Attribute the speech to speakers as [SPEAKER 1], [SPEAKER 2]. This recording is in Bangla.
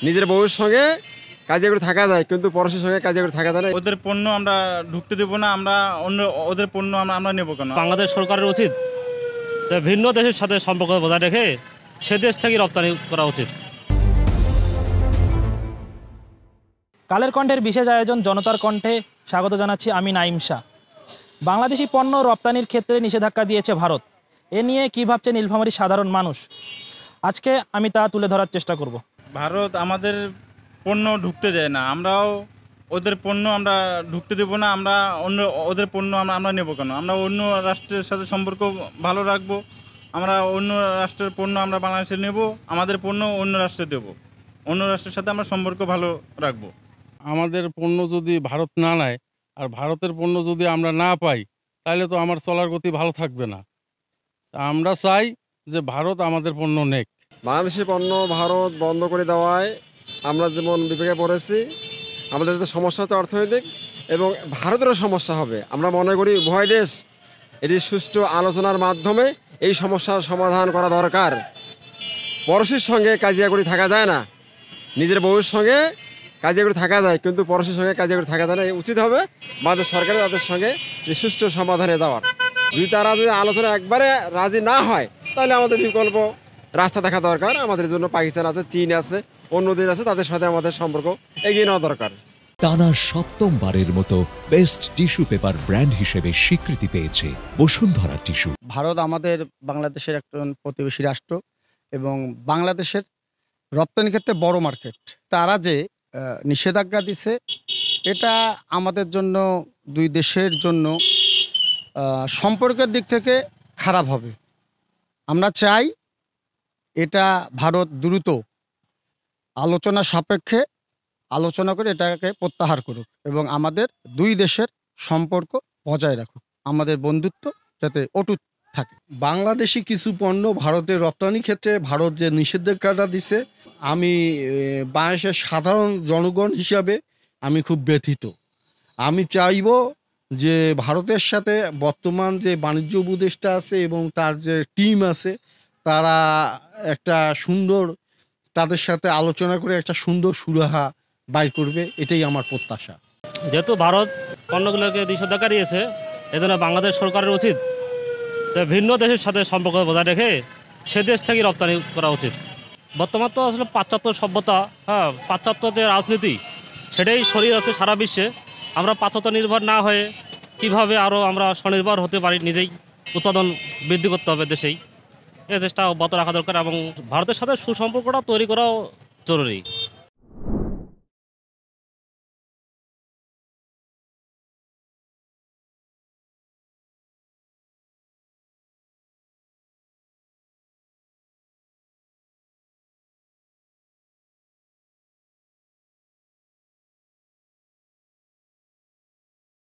[SPEAKER 1] নিজের বউয়ের সঙ্গে কাজে করে থাকা যায়, কিন্তু পরশের সঙ্গে কাজে করে থাকা যায় না।
[SPEAKER 2] ওদের পণ্য আমরা ঢুকতে দেবো না, আমরা অন্য ওদের পণ্য আমরা নেবো কেন?
[SPEAKER 3] বাংলাদেশ সরকারের উচিত যে ভিন্ন দেশের সাথে সম্পর্ক বজায় রেখে সে দেশ থেকে রপ্তানি করা উচিত।
[SPEAKER 4] কালের কণ্ঠের বিশেষ আয়োজন জনতার কণ্ঠে স্বাগত জানাচ্ছি আমি নাইম শাহ। বাংলাদেশি পণ্য রপ্তানির ক্ষেত্রে নিষেধাজ্ঞা দিয়েছে ভারত। এ নিয়ে কী ভাবছে নীলফামারীর সাধারণ মানুষ, আজকে আমি তা তুলে ধরার চেষ্টা করব।
[SPEAKER 2] ভারত আমাদের পণ্য ঢুকতে দেয় না, আমরাও ওদের পণ্য আমরা ঢুকতে দেবো না, আমরা অন্য ওদের পণ্য আমরা নেবো কেন? আমরা অন্য রাষ্ট্রের সাথে সম্পর্ক ভালো রাখবো। আমরা অন্য রাষ্ট্রের পণ্য আমরা বাংলাদেশে নেব, আমাদের পণ্য অন্য রাষ্ট্রে দেবো, অন্য রাষ্ট্রের সাথে আমরা সম্পর্ক ভালো রাখবো।
[SPEAKER 5] আমাদের পণ্য যদি ভারত না নেয় আর ভারতের পণ্য যদি আমরা না পাই, তাহলে তো আমার চলার গতি ভালো থাকবে না। আমরা চাই যে ভারত আমাদের পণ্য নেক।
[SPEAKER 1] বাংলাদেশি পণ্য ভারত বন্ধ করে দেওয়ায় আমরা যেমন বিবেকে পড়েছি, আমাদের তো সমস্যা হচ্ছে অর্থনৈতিক, এবং ভারতেরও সমস্যা হবে। আমরা মনে করি উভয় দেশ এটি সুষ্ঠু আলোচনার মাধ্যমে এই সমস্যার সমাধান করা দরকার। পরশের সঙ্গে কাজিয়া করে থাকা যায় না। নিজের বউয়ের সঙ্গে কাজিয়া করে থাকা যায়, কিন্তু পরশের সঙ্গে কাজিয়া করে থাকা যায় না। উচিত হবে আমাদের সরকারের তাদের সঙ্গে সুষ্ঠু সমাধানে যাওয়ার। যদি তারা যদি আলোচনা একবারে রাজি না হয়, তাহলে আমাদের বিকল্প রাস্তা দেখা দরকার। আমাদের জন্য পাকিস্তান আছে, চীন আছে, অন্য দেশ আছে, তাদের সাথে আমাদের সম্পর্ক এগিয়ে নেওয়া দরকার।
[SPEAKER 6] টানা সপ্তমবারের মতো বেস্ট টিস্যু পেপার ব্র্যান্ড হিসেবে স্বীকৃতি পেয়েছে বসুন্ধরা টিস্যু।
[SPEAKER 7] ভারত আমাদের বাংলাদেশের একজন প্রতিবেশী রাষ্ট্র এবং বাংলাদেশের রপ্তানি ক্ষেত্রে বড় মার্কেট। তারা যে নিষেধাজ্ঞা দিছে, এটা আমাদের জন্য, দুই দেশের জন্য সম্পর্কের দিক থেকে খারাপ হবে। আমরা চাই এটা ভারত দ্রুত আলোচনা সাপেক্ষে আলোচনা করে এটাকে প্রত্যাহার করুক এবং আমাদের দুই দেশের সম্পর্ক বজায় রাখুক, আমাদের বন্ধুত্ব যাতে অটুট থাকে।
[SPEAKER 8] বাংলাদেশি কিছু পণ্য ভারতের রপ্তানি ক্ষেত্রে ভারত যে নিষেধাজ্ঞাটা দিছে, আমি বাংলাদেশের সাধারণ জনগণ হিসাবে আমি খুব ব্যথিত। আমি চাইব যে ভারতের সাথে বর্তমান যে বাণিজ্য উপদেষ্টা আছে এবং তার যে টিম আছে, তারা একটা সুন্দর, তাদের সাথে আলোচনা করে একটা সুন্দর সুরাহা বাইর করবে, এটাই আমার প্রত্যাশা।
[SPEAKER 3] যেহেতু ভারত পণ্যগুলোকে নিষেধাজ্ঞা দিয়েছে, এজন্য বাংলাদেশ সরকারের উচিত যে ভিন্ন দেশের সাথে সম্পর্ক বজায় রেখে সে দেশ থেকে রপ্তানি করা উচিত। বর্তমান তো আসলে পাশ্চাত্য সভ্যতা, পাশ্চাত্য যে রাজনীতি, সেটাই ছড়িয়ে যাচ্ছে সারা বিশ্বে। আমরা পাশ্চাত্য নির্ভর না হয়ে কিভাবে আরও আমরা স্বনির্ভর হতে পারি, নিজেই উৎপাদন বৃদ্ধি করতে হবে দেশেই, এই চেষ্টা অব্যাহত রাখা দরকার এবং ভারতের সাথে সুসম্পর্কটা তৈরি করাও জরুরি।